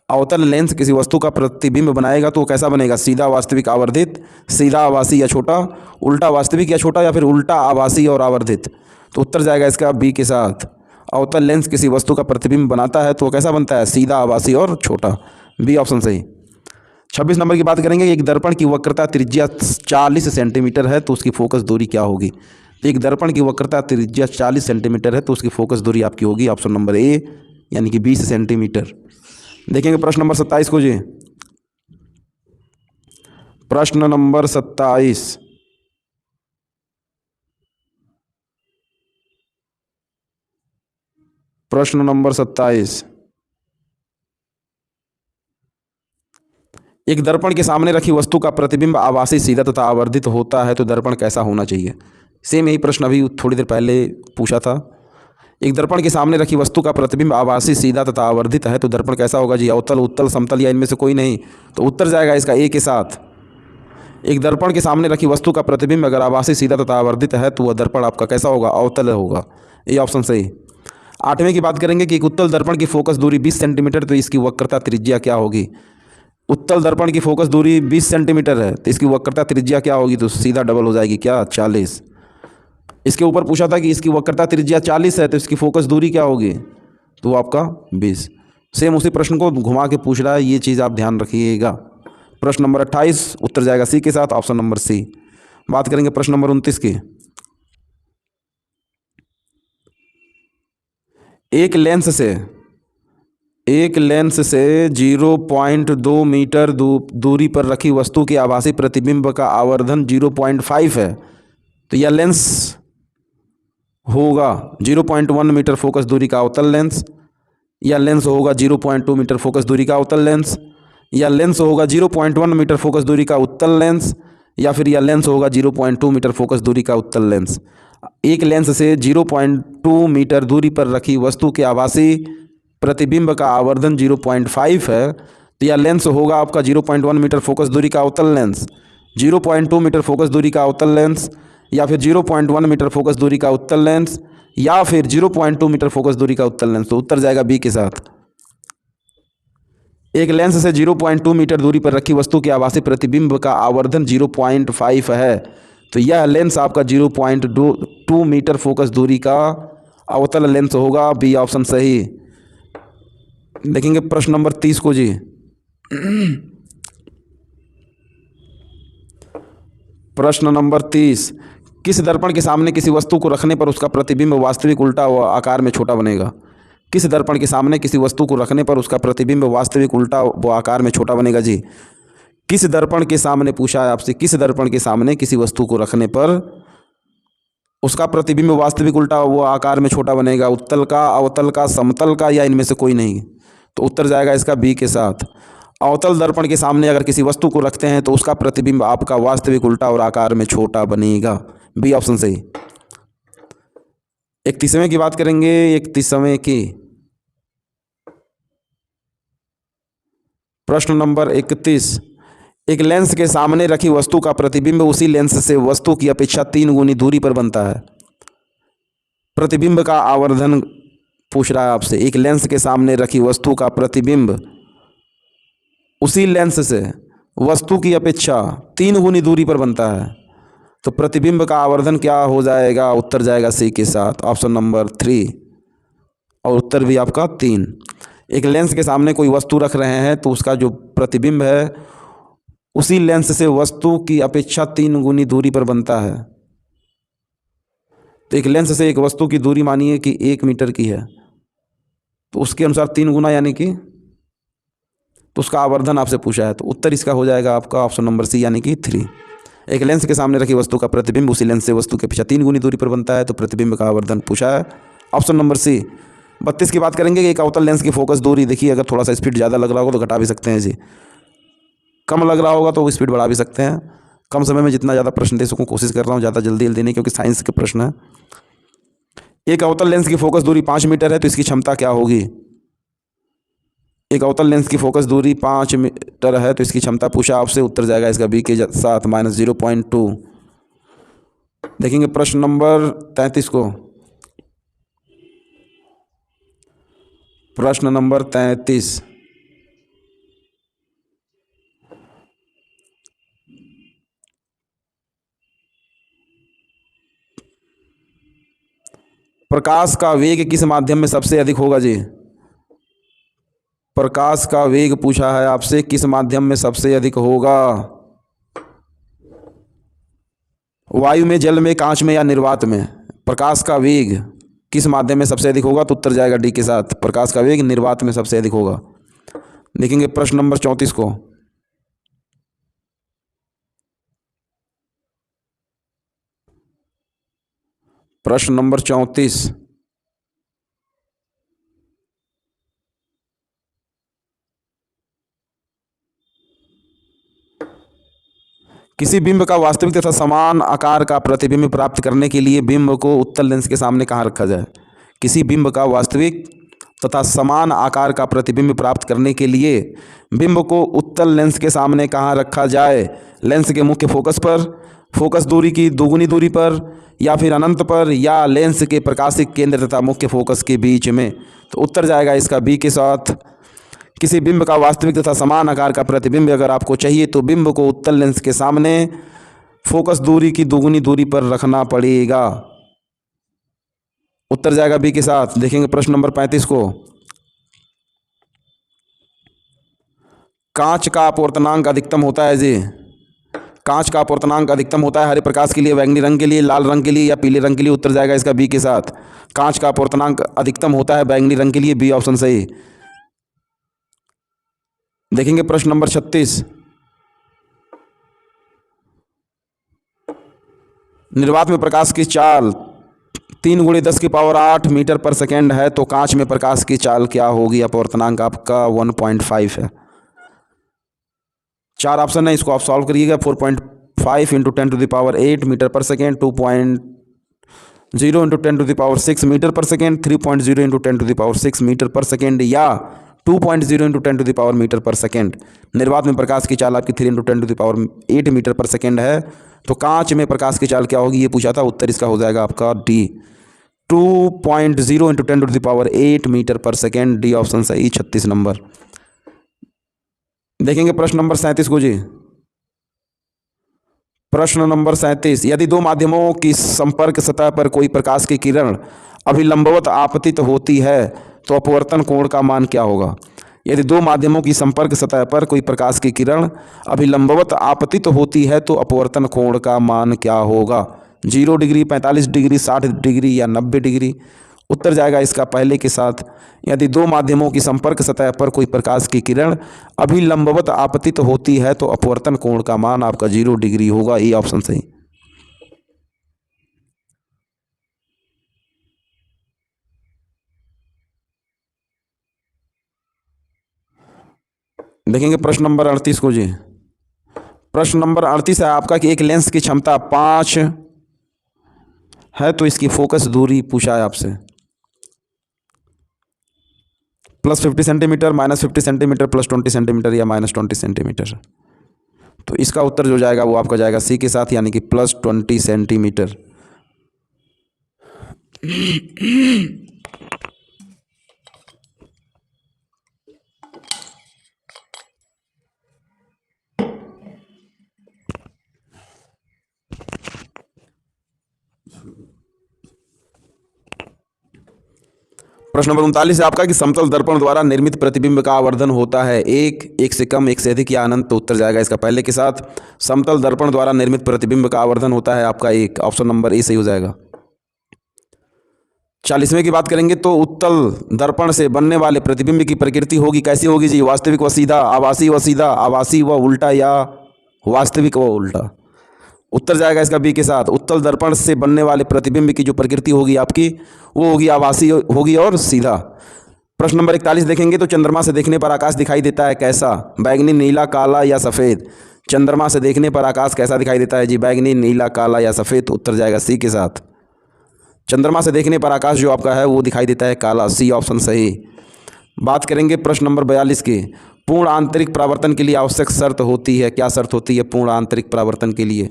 अवतल लेंस किसी वस्तु का प्रतिबिंब बनाएगा तो वो कैसा बनेगा? सीधा, वास्तविक, आवर्धित, सीधा, आभासी या छोटा, उल्टा, वास्तविक या छोटा, या फिर उल्टा, आभासी और आवर्धित। तो उत्तर जाएगा इसका बी के साथ। अवतल लेंस किसी वस्तु का प्रतिबिंब बनाता है तो वो कैसा बनता है? सीधा, आभासी और छोटा। बी ऑप्शन सही। 26 नंबर की बात करेंगे। एक दर्पण की वक्रता त्रिज्या 40 सेंटीमीटर है तो उसकी फोकस दूरी क्या होगी? तो एक दर्पण की वक्रता त्रिज्या 40 सेंटीमीटर है तो उसकी फोकस दूरी आपकी होगी ऑप्शन नंबर ए, यानी कि 20 सेंटीमीटर। देखेंगे प्रश्न नंबर 27 को जी। प्रश्न नंबर 27, प्रश्न नंबर 27, एक दर्पण के सामने रखी वस्तु का प्रतिबिंब आभासी, सीधा तथा आवर्धित होता है तो दर्पण कैसा होना चाहिए? सेम यही प्रश्न अभी थोड़ी देर पहले पूछा था। एक दर्पण के सामने रखी वस्तु का प्रतिबिंब आभासी, सीधा तथा आवर्धित है तो दर्पण कैसा होगा जी? अवतल, उत्तल, समतल या इनमें से कोई नहीं। तो उत्तर जाएगा इसका ए के साथ। एक दर्पण के सामने रखी वस्तु का प्रतिबिंब अगर आभासी, सीधा तथा आवर्धित है तो वह दर्पण आपका कैसा होगा? अवतल होगा। ये ऑप्शन सही। 8वें की बात करेंगे कि एक उत्तल दर्पण की फोकस दूरी 20 सेंटीमीटर तो इसकी वक्रता त्रिज्या क्या होगी? उत्तल दर्पण की फोकस दूरी 20 सेंटीमीटर है तो इसकी वक्रता त्रिज्या क्या होगी? तो सीधा डबल हो जाएगी क्या? 40। इसके ऊपर पूछा था कि इसकी वक्रता त्रिज्या 40 है तो इसकी फोकस दूरी क्या होगी? तो आपका 20। सेम उसी प्रश्न को घुमा के पूछ रहा है, ये चीज़ आप ध्यान रखिएगा। प्रश्न नंबर 28 उत्तर जाएगा सी के साथ, ऑप्शन नंबर सी। बात करेंगे प्रश्न नंबर 29 की। एक लेंस से 0.2 मीटर दूरी पर रखी वस्तु के आभासी प्रतिबिंब का आवर्धन 0.5 है तो यह लेंस होगा 0.1 मीटर फोकस दूरी का अवतल लेंस, या लेंस होगा 0.2 मीटर फोकस दूरी का अवतल लेंस, या लेंस होगा 0.1 मीटर फोकस दूरी का उत्तल लेंस, या फिर यह लेंस होगा 0.2 मीटर फोकस दूरी का उत्तल लेंस। एक लेंस से 0.2 मीटर दूरी पर रखी वस्तु के आभासी प्रतिबिंब का आवर्धन 0.5 है तो यह लेंस होगा आपका 0.1 मीटर फोकस दूरी का अवतल लेंस, 0.2 मीटर फोकस दूरी का अवतल लेंस, या फिर 0.1 मीटर फोकस दूरी का उत्तल लेंस, या फिर 0.2 मीटर फोकस दूरी का उत्तल लेंस। तो उत्तर जाएगा बी के साथ। एक लेंस से 0.2 मीटर दूरी पर रखी वस्तु के आभासी प्रतिबिंब का आवर्धन 0.5 है तो यह लेंस आपका 0.2 मीटर फोकस दूरी का अवतल लेंस होगा। बी ऑप्शन सही। देखेंगे प्रश्न नंबर 30 को जी। प्रश्न नंबर 30, किस दर्पण के सामने किसी वस्तु को रखने पर उसका प्रतिबिंब वास्तविक, उल्टा व आकार में छोटा बनेगा? किस दर्पण के सामने किसी वस्तु को रखने पर उसका प्रतिबिंब वास्तविक, उल्टा व आकार में छोटा बनेगा जी? किस दर्पण के सामने पूछा है आपसे, किस दर्पण के सामने किसी वस्तु को रखने पर उसका प्रतिबिंब वास्तविक, उल्टा व आकार में छोटा बनेगा? उत्तल का, अवतल का, समतल का, या इनमें से कोई नहीं? तो उत्तर जाएगा इसका बी के साथ। अवतल दर्पण के सामने अगर किसी वस्तु को रखते हैं तो उसका प्रतिबिंब आपका वास्तविक, उल्टा और आकार में छोटा बनेगा। बी ऑप्शन सही। 31वें की बात करेंगे। 31वें की प्रश्न नंबर 31, एक लेंस के सामने रखी वस्तु का प्रतिबिंब उसी लेंस से वस्तु की अपेक्षा 3 गुनी दूरी पर बनता है। प्रतिबिंब का आवर्धन पूछ रहा है आपसे। एक लेंस के सामने रखी वस्तु का प्रतिबिंब उसी लेंस से वस्तु की अपेक्षा 3 गुनी दूरी पर बनता है तो प्रतिबिंब का आवर्धन क्या हो जाएगा? उत्तर जाएगा सी के साथ, ऑप्शन नंबर 3, और उत्तर भी आपका 3। एक लेंस के सामने कोई वस्तु रख रहे हैं तो उसका जो प्रतिबिंब है उसी लेंस से वस्तु की अपेक्षा 3 गुनी दूरी पर बनता है। तो एक लेंस से एक वस्तु की दूरी मानिए कि 1 मीटर की है तो उसके अनुसार 3 गुना यानी कि, तो उसका आवर्धन आपसे पूछा है तो उत्तर इसका हो जाएगा आपका ऑप्शन नंबर सी यानी कि 3। एक लेंस के सामने रखी वस्तु का प्रतिबिंब उसी लेंस से वस्तु के पीछे 3 गुनी दूरी पर बनता है, तो प्रतिबिंब का आवर्धन पूछा है। Option number C. 32 की बात करेंगे कि एक अवतल लेंस की फोकस दूरी, देखिए अगर थोड़ा सा स्पीड ज़्यादा लग रहा होगा तो घटा भी सकते हैं जी, कम लग रहा होगा तो स्पीड बढ़ा भी सकते हैं। कम समय में जितना ज़्यादा प्रश्न दे सकूँ कोशिश कर रहा हूँ, ज़्यादा जल्दी जल्दी नहीं, क्योंकि साइंस के प्रश्न है। एक अवतल लेंस की फोकस दूरी 5 मीटर है, तो इसकी क्षमता क्या होगी? एक अवतल लेंस की फोकस दूरी 5 मीटर है, तो इसकी क्षमता पूछा आपसे, उत्तर जाएगा इसका बी के साथ -0.2। देखेंगे प्रश्न नंबर 33 को। प्रश्न नंबर 33, प्रकाश का वेग किस माध्यम में सबसे अधिक होगा जी? प्रकाश का वेग पूछा है आपसे, किस माध्यम में सबसे अधिक होगा? वायु में, जल में, कांच में या निर्वात में? प्रकाश का वेग किस माध्यम में सबसे अधिक होगा? तो उत्तर जाएगा डी के साथ, प्रकाश का वेग निर्वात में सबसे अधिक होगा। देखेंगे प्रश्न नंबर 34 को। प्रश्न नंबर 34, किसी बिंब का वास्तविक तथा समान आकार का प्रतिबिंब प्राप्त करने के लिए बिंब को उत्तल लेंस के सामने कहाँ रखा जाए? किसी बिंब का वास्तविक तथा समान आकार का प्रतिबिंब प्राप्त करने के लिए बिंब को उत्तल लेंस के सामने कहाँ रखा जाए? लेंस के मुख्य फोकस पर, फोकस दूरी की दोगुनी दूरी पर, या फिर अनंत पर, या लेंस के प्रकाशिक केंद्र तथा मुख्य फोकस के बीच में? तो उत्तर जाएगा इसका बी के साथ। किसी बिंब का वास्तविक तथा समान आकार का प्रतिबिंब अगर आपको चाहिए तो बिंब को उत्तल लेंस के सामने फोकस दूरी की दोगुनी दूरी पर रखना पड़ेगा। उत्तर जाएगा बी के साथ। देखेंगे प्रश्न नंबर 35 को। कांच का अपवर्तनांक अधिकतम होता है जी, कांच का अपवर्तनांक अधिकतम होता है हरे प्रकाश के लिए, बैंगनी रंग के लिए, लाल रंग के लिए या पीले रंग के लिए? उत्तर जाएगा इसका बी के साथ। कांच का अपवर्तनांक अधिकतम होता है बैंगनी रंग के लिए, बी ऑप्शन सही। देखेंगे प्रश्न नंबर 36, निर्वात में प्रकाश की चाल 3 × 10⁸ मीटर पर सेकेंड है, तो कांच में प्रकाश की चाल क्या होगी? अपवर्तनांक आपका 1.5 है। 4 ऑप्शन है, इसको आप सॉल्व करिएगा। 4.5 × 10⁸ मीटर पर सेकेंड, 2.0 × 10⁶ मीटर पर सेकेंड, 3.0 × 10⁶ मीटर पर सेकेंड, या 2.0 × 10 मीटर पर सेकेंड। निर्वात में प्रकाश की चाल आपकी 3 × 10⁸ मीटर पर सेकेंड है, तो कांच में प्रकाश की चाल क्या होगी ये पूछा था। उत्तर इसका हो जाएगा आपका डी, 2.0 × 10⁸ मीटर पर सेकेंड, डी ऑप्शन सही, 36 नंबर। देखेंगे प्रश्न नंबर 37 को जी। प्रश्न नंबर 37, यदि दो माध्यमों की संपर्क सतह पर कोई प्रकाश की किरण अभिलंबवत आपतित होती है तो अपवर्तन कोण का मान क्या होगा? यदि दो माध्यमों की संपर्क सतह पर कोई प्रकाश की किरण अभिलंबवत आपतित होती है तो अपवर्तन कोण का मान क्या होगा? 0 डिग्री, 45 डिग्री, 60 डिग्री या 90 डिग्री? उत्तर जाएगा इसका पहले के साथ। यदि दो माध्यमों की संपर्क सतह पर कोई प्रकाश की किरण अभिलंबवत आपतित होती है तो अपवर्तन कोण का मान आपका 0 डिग्री होगा, ये ऑप्शन सही। देखेंगे प्रश्न नंबर 38 को जी। प्रश्न नंबर 38 है आपका कि एक लेंस की क्षमता 5 है तो इसकी फोकस दूरी पूछा है आपसे। +50 सेंटीमीटर, -50 सेंटीमीटर, +20 सेंटीमीटर या -20 सेंटीमीटर? तो इसका उत्तर जो जाएगा वो आपका जाएगा सी के साथ, यानी कि +20 सेंटीमीटर। प्रश्न नंबर 39 है आपका कि समतल दर्पण द्वारा निर्मित प्रतिबिंब का आवर्धन होता है एक से कम, एक से अधिक या अनंत? तो उत्तर जाएगा इसका पहले के साथ। समतल दर्पण द्वारा निर्मित प्रतिबिंब का आवर्धन होता है आपका 1, ऑप्शन नंबर ए सही हो जाएगा। 40वें की बात करेंगे तो उत्तल दर्पण से बनने वाले प्रतिबिंब की प्रकृति होगी, कैसी होगी जी? वास्तविक व सीधा, आभासी व सीधा, आभासी व उल्टा, या वास्तविक व उल्टा? उत्तर जाएगा इसका बी के साथ। उत्तल दर्पण से बनने वाले प्रतिबिंब की जो प्रकृति होगी आपकी, वो होगी आभासी होगी और सीधा। प्रश्न नंबर 41 देखेंगे तो चंद्रमा से देखने पर आकाश दिखाई देता है कैसा? बैगनी, नीला, काला या सफ़ेद? चंद्रमा से देखने पर आकाश कैसा दिखाई देता है जी? बैगनी, नीला, काला या सफ़ेद? उत्तर जाएगा सी के साथ। चंद्रमा से देखने पर आकाश जो आपका है वो दिखाई देता है काला। सी ऑप्शन सही। बात करेंगे प्रश्न नंबर 42 की। पूर्ण आंतरिक परावर्तन के लिए आवश्यक शर्त होती है, क्या शर्त होती है पूर्ण आंतरिक परावर्तन के लिए?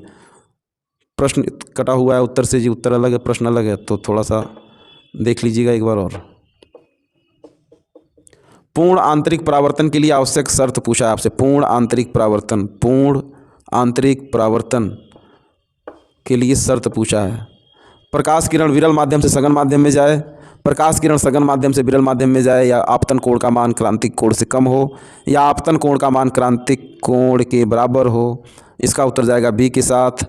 प्रश्न कटा हुआ है उत्तर से जी, उत्तर अलग है प्रश्न अलग है, तो थोड़ा सा देख लीजिएगा एक बार और। पूर्ण आंतरिक परावर्तन के लिए आवश्यक शर्त पूछा है आपसे। पूर्ण आंतरिक परावर्तन, पूर्ण आंतरिक परावर्तन के लिए शर्त पूछा है। प्रकाश किरण विरल माध्यम से सघन माध्यम में जाए, प्रकाश किरण सघन माध्यम से विरल माध्यम में जाए, या आपतन कोण का मान क्रांतिक कोण से कम हो, या आपतन कोण का मान क्रांतिक कोण के बराबर हो। इसका उत्तर जाएगा बी के साथ।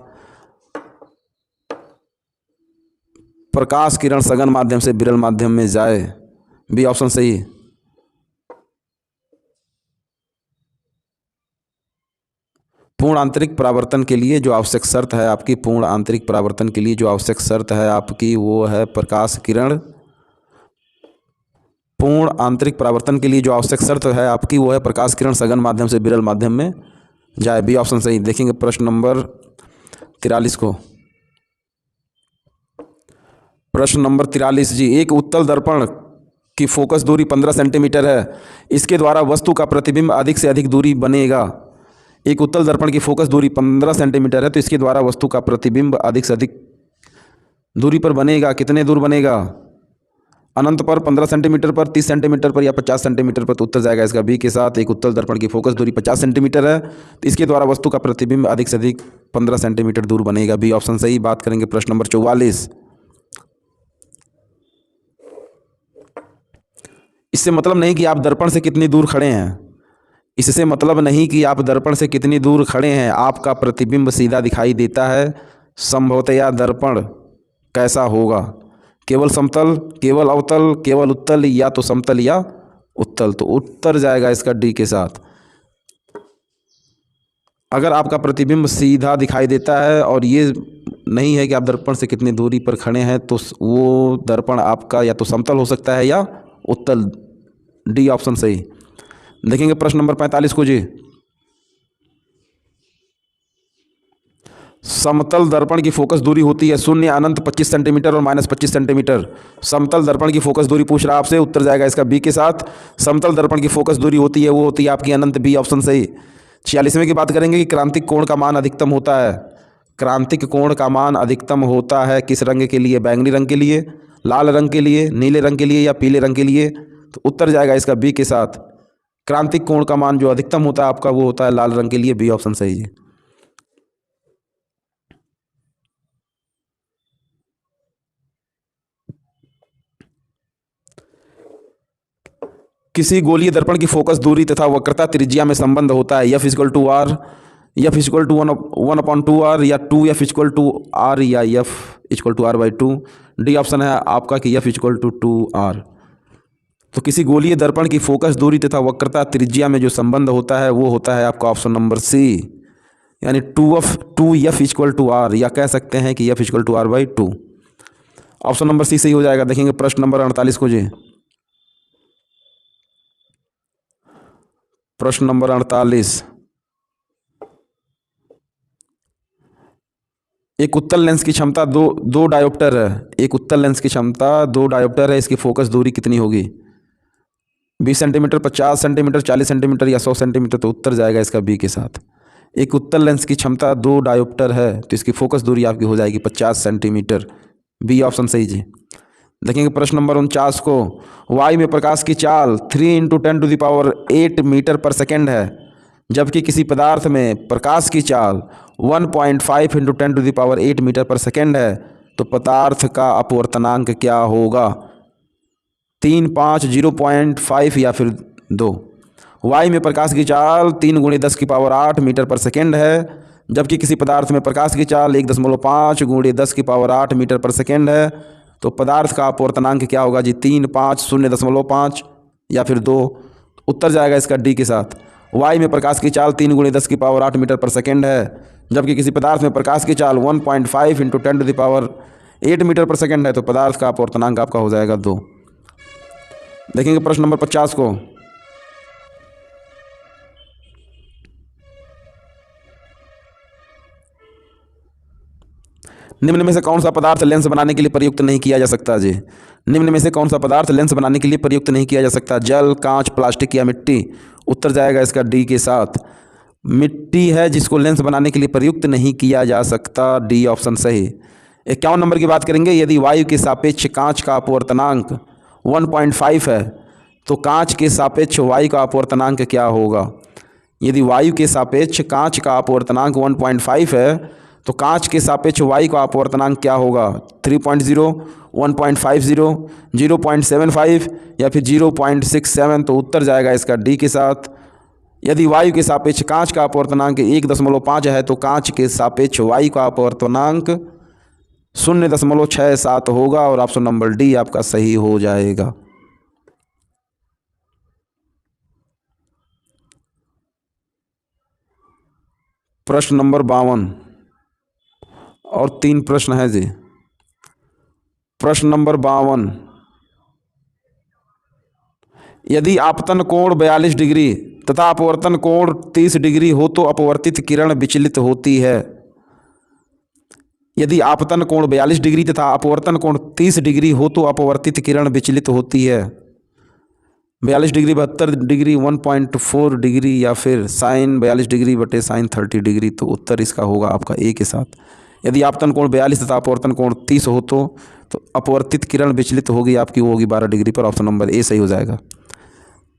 प्रकाश किरण सघन माध्यम से विरल माध्यम में जाए, बी ऑप्शन सही। पूर्ण आंतरिक परावर्तन के लिए जो आवश्यक शर्त है आपकी, पूर्ण आंतरिक परावर्तन के लिए जो आवश्यक शर्त है आपकी वो है प्रकाश किरण। पूर्ण आंतरिक परावर्तन के लिए जो आवश्यक शर्त है आपकी वो है प्रकाश किरण सघन माध्यम से विरल माध्यम में जाए, बी ऑप्शन सही। देखेंगे प्रश्न नंबर 43 को। प्रश्न नंबर 43 जी। एक उत्तल दर्पण की फोकस दूरी 15 सेंटीमीटर है, इसके द्वारा वस्तु का प्रतिबिंब अधिक से अधिक दूरी बनेगा। एक उत्तल दर्पण की फोकस दूरी 15 सेंटीमीटर है, तो इसके द्वारा वस्तु का प्रतिबिंब अधिक से अधिक दूरी पर बनेगा। कितने दूर बनेगा? अनंत पर, 15 सेंटीमीटर पर, 30 सेंटीमीटर पर, या 50 सेंटीमीटर पर? तो उत्तर जाएगा इसका बी के साथ। एक उत्तल दर्पण की फोकस दूरी 50 सेंटीमीटर है, तो इसके द्वारा वस्तु का प्रतिबिंब अधिक से अधिक 15 सेंटीमीटर दूर बनेगा, बी ऑप्शन सही। बात करेंगे प्रश्न नंबर 44। इससे मतलब नहीं कि आप दर्पण से कितनी दूर खड़े हैं, इससे मतलब नहीं कि आप दर्पण से कितनी दूर खड़े हैं, आपका प्रतिबिंब सीधा दिखाई देता है। संभवतया दर्पण कैसा होगा? केवल समतल, केवल अवतल, केवल उत्तल, या तो समतल या उत्तल? तो उत्तर जाएगा इसका डी के साथ। अगर आपका प्रतिबिंब सीधा दिखाई देता है और ये नहीं है कि आप दर्पण से कितनी दूरी पर खड़े हैं, तो वो दर्पण आपका या तो समतल हो सकता है या उत्तल, डी ऑप्शन सही। देखेंगे प्रश्न नंबर 45 को जी। समतल दर्पण की फोकस दूरी होती है 0, अनंत 25 सेंटीमीटर और -25 सेंटीमीटर। समतल दर्पण की फोकस दूरी पूछ रहा है आपसे, उत्तर जाएगा इसका बी के साथ। समतल दर्पण की फोकस दूरी होती है वो होती है आपकी अनंत, बी ऑप्शन सही। 46वें की बात करेंगे कि क्रांतिक कोण का मान अधिकतम होता है। क्रांतिक कोण का मान अधिकतम होता है किस रंग के लिए? बैंगनी रंग के लिए, लाल रंग के लिए, नीले रंग के लिए, या पीले रंग के लिए? तो उत्तर जाएगा इसका बी के साथ। क्रांतिक कोण का मान जो अधिकतम होता है आपका वो होता है लाल रंग के लिए, बी ऑप्शन सही है। किसी गोलीय दर्पण की फोकस दूरी तथा वक्रता त्रिज्या में संबंध होता है। F=R, F=1/2R, या 2F=R, या F=R/2। डी ऑप्शन है आपका कि F=2R। तो किसी गोलीय दर्पण की फोकस दूरी तथा वक्रता त्रिज्या में जो संबंध होता है वो होता है आपका ऑप्शन नंबर सी, यानी 2F=R, या कह सकते हैं कि F=R/2। ऑप्शन नंबर सी सही हो जाएगा। देखेंगे प्रश्न नंबर 48 को जी। प्रश्न नंबर 48। एक उत्तल लेंस की क्षमता दो डायोप्टर है। एक उत्तल लेंस की क्षमता 2 डायोप्टर है, इसकी फोकस दूरी कितनी होगी? 20 सेंटीमीटर, 50 सेंटीमीटर, 40 सेंटीमीटर, या 100 सेंटीमीटर? तो उत्तर जाएगा इसका बी के साथ। एक उत्तल लेंस की क्षमता 2 डायोप्टर है, तो इसकी फोकस दूरी आपकी हो जाएगी 50 सेंटीमीटर, बी ऑप्शन सही जी। देखेंगे प्रश्न नंबर 49 को। वायु में प्रकाश की चाल 3 × 10⁸ मीटर पर सेकेंड है, जबकि किसी पदार्थ में प्रकाश की चाल 1.5 × 10⁸ मीटर पर सेकेंड है, तो पदार्थ का अपवर्तनांक क्या होगा? 3, 5, 0.5 या फिर 2? वायु में प्रकाश की चाल 3 × 10⁸ मीटर पर सेकेंड है, जबकि किसी पदार्थ में प्रकाश की चाल 1.5 × 10⁸ मीटर पर सेकेंड है, तो पदार्थ का अपवर्तनांक क्या होगा जी? 3, 5, 0.5 या फिर 2? उत्तर जाएगा इसका डी के साथ। वायु में प्रकाश की चाल 3 × 10⁸ मीटर पर सेकेंड है, जबकि किसी पदार्थ में प्रकाश की चाल 1.5 × 10⁸ मीटर पर सेकंड है तो पदार्थ का अपवर्तनांक आपका हो जाएगा 2। देखेंगे प्रश्न नंबर 50 को। निम्न में से कौन सा पदार्थ लेंस बनाने के लिए प्रयुक्त नहीं किया जा सकता जी? निम्न में से कौन सा पदार्थ लेंस बनाने के लिए प्रयुक्त नहीं किया जा सकता? जल, कांच, प्लास्टिक या मिट्टी? उत्तर जाएगा इसका डी के साथ। मिट्टी है जिसको लेंस बनाने के लिए प्रयुक्त नहीं किया जा सकता, डी ऑप्शन सही। 51 नंबर की बात करेंगे। यदि वायु के सापेक्ष कांच का अपवर्तनांक 1.5 है तो कांच के सापेक्ष वायु का अपवर्तनांक क्या होगा? यदि वायु के सापेक्ष कांच का अपवर्तनांक 1.5 है तो कांच के सापेक्ष वायु का अपवर्तनांक क्या होगा? 3.0, 1.50, 0.75 या फिर 0.67? तो उत्तर जाएगा इसका डी के साथ। यदि वायु के सापेक्ष कांच का अपवर्तनांक 1.5 है तो कांच के सापेक्ष वायु का अपवर्तनांक 0.67 होगा और ऑप्शन नंबर डी आपका सही हो जाएगा। प्रश्न नंबर 52 और 3 प्रश्न है जी। प्रश्न नंबर 52, यदि आपतन कोण 42 डिग्री तथा अपवर्तन कोण 30 डिग्री हो तो अपवर्तित किरण विचलित होती है। यदि आपतन कोण 42 डिग्री तथा अपवर्तन कोण 30 डिग्री हो तो अपवर्तित किरण विचलित होती है। 42 डिग्री, 72 डिग्री, 1.4 डिग्री या फिर साइन 42 डिग्री बटे साइन 30 डिग्री? तो उत्तर इसका होगा आपका ए के साथ। यदि आपतन कोण 42 तथा अपवर्तन कोण 30 हो तो अपवर्तित किरण विचलित होगी आपकी, वो होगी 12 डिग्री पर। ऑप्शन नंबर ए सही हो जाएगा।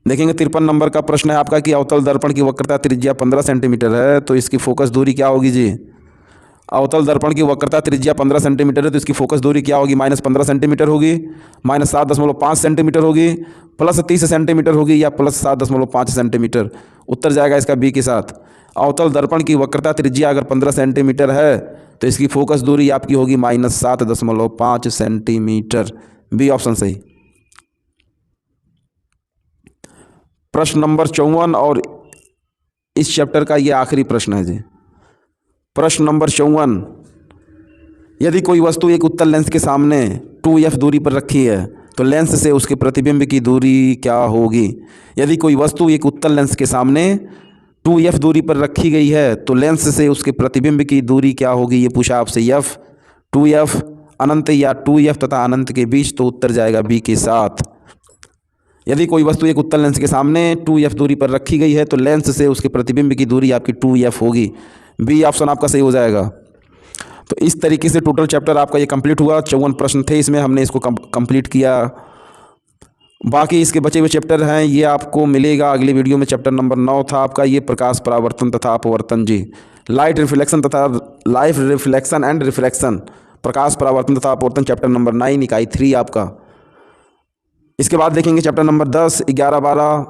देखेंगे 53 नंबर का प्रश्न है आपका कि अवतल दर्पण की वक्रता त्रिज्या 15 सेंटीमीटर है तो इसकी फोकस दूरी क्या होगी जी? अवतल दर्पण की वक्रता त्रिज्या 15 सेंटीमीटर है तो इसकी फोकस दूरी क्या होगी? -15 सेंटीमीटर होगी, -7.5 सेंटीमीटर होगी, +30 सेंटीमीटर होगी या +7.5 सेंटीमीटर? उत्तर जाएगा इसका बी के साथ। अवतल दर्पण की वक्रता त्रिज्या अगर 15 सेंटीमीटर है तो इसकी फोकस दूरी आपकी होगी -7.5 सेंटीमीटर, बी ऑप्शन सही। प्रश्न नंबर 54 और इस चैप्टर का ये आखिरी प्रश्न है जी। प्रश्न नंबर 54, यदि कोई वस्तु एक उत्तल लेंस के सामने 2f दूरी पर रखी है तो लेंस से उसके प्रतिबिंब की दूरी क्या होगी? यदि कोई वस्तु एक उत्तल लेंस के सामने 2f दूरी पर रखी गई है तो लेंस से उसके प्रतिबिंब की दूरी क्या होगी? ये पूछा आपसे। f, 2f, अनंत या 2f तथा अनंत के बीच? तो उत्तर जाएगा बी के साथ। यदि कोई वस्तु एक उत्तल लेंस के सामने 2f दूरी पर रखी गई है तो लेंस से उसके प्रतिबिंब की दूरी आपकी 2f होगी, बी ऑप्शन आपका सही हो जाएगा। तो इस तरीके से टोटल चैप्टर आपका ये कंप्लीट हुआ। 54 प्रश्न थे इसमें, हमने इसको कंप्लीट किया। बाकी इसके बचे हुए चैप्टर हैं ये आपको मिलेगा अगली वीडियो में। चैप्टर नंबर 9 था आपका ये प्रकाश परावर्तन तथा अपवर्तन जी, लाइट रिफ्लेक्शन तथा लाइफ रिफ्लेक्शन एंड रिफ्रैक्शन, प्रकाश परावर्तन तथा अपवर्तन, चैप्टर नंबर 9 इकाई 3 आपका। इसके बाद देखेंगे चैप्टर नंबर 10, 11, 12।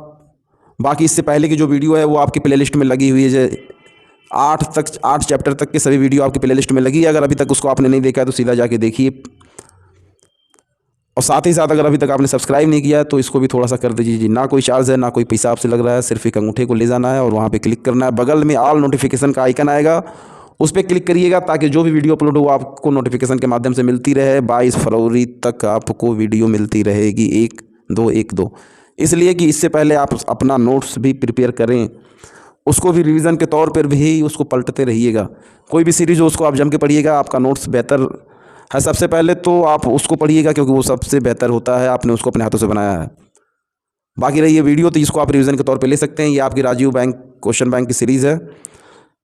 बाकी इससे पहले की जो वीडियो है वो आपकी प्लेलिस्ट में लगी हुई है। 8 चैप्टर तक के सभी वीडियो आपकी प्लेलिस्ट में लगी है। अगर अभी तक उसको आपने नहीं देखा है तो सीधा जाके देखिए। और साथ ही साथ अगर अभी तक आपने सब्सक्राइब नहीं किया है तो इसको भी थोड़ा सा कर दीजिए जी। ना कोई चार्ज है, ना कोई पैसा आपसे लग रहा है, सिर्फ एक अंगूठे को ले जाना है और वहाँ पे क्लिक करना है। बगल में ऑल नोटिफिकेशन का आइकन आएगा, उस पर क्लिक करिएगा ताकि जो भी वीडियो अपलोड हो आपको नोटिफिकेशन के माध्यम से मिलती रहे। 22 फरवरी तक आपको वीडियो मिलती रहेगी 1-2 इसलिए कि इससे पहले आप अपना नोट्स भी प्रिपेयर करें, उसको भी रिवीजन के तौर पर भी उसको पलटते रहिएगा। कोई भी सीरीज़ हो उसको आप जम के पढ़िएगा, आपका नोट्स बेहतर है। सबसे पहले तो आप उसको पढ़िएगा क्योंकि वो सबसे बेहतर होता है, आपने उसको अपने हाथों से बनाया है। बाकी रही ये वीडियो तो इसको आप रिवीजन के तौर पे ले सकते हैं। ये आपकी राजीव बैंक क्वेश्चन बैंक की सीरीज़ है,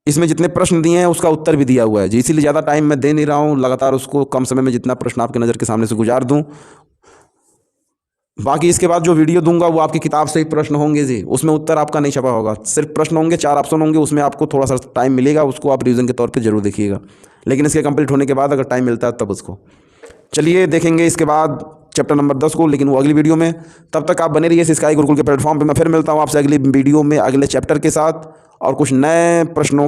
इसमें जितने प्रश्न दिए हैं उसका उत्तर भी दिया हुआ है जी। इसीलिए ज़्यादा टाइम मैं दे नहीं रहा हूँ, लगातार उसको कम समय में जितना प्रश्न आपकी नज़र के सामने से गुजार दूँ। बाकी इसके बाद जो वीडियो दूंगा वो आपकी किताब से ही प्रश्न होंगे जी, उसमें उत्तर आपका नहीं छपा होगा, सिर्फ प्रश्न होंगे, 4 ऑप्शन होंगे, उसमें आपको थोड़ा सा टाइम मिलेगा, उसको आप रिवीजन के तौर पे जरूर देखिएगा। लेकिन इसके कंप्लीट होने के बाद अगर टाइम मिलता है तब उसको चलिए देखेंगे इसके बाद चैप्टर नंबर 10 को, लेकिन वो अगली वीडियो में। तब तक आप बने रहिए स्काई गुरुकुल के प्लेटफॉर्म पर। मैं फिर मिलता हूँ आपसे अगली वीडियो में अगले चैप्टर के साथ और कुछ नए प्रश्नों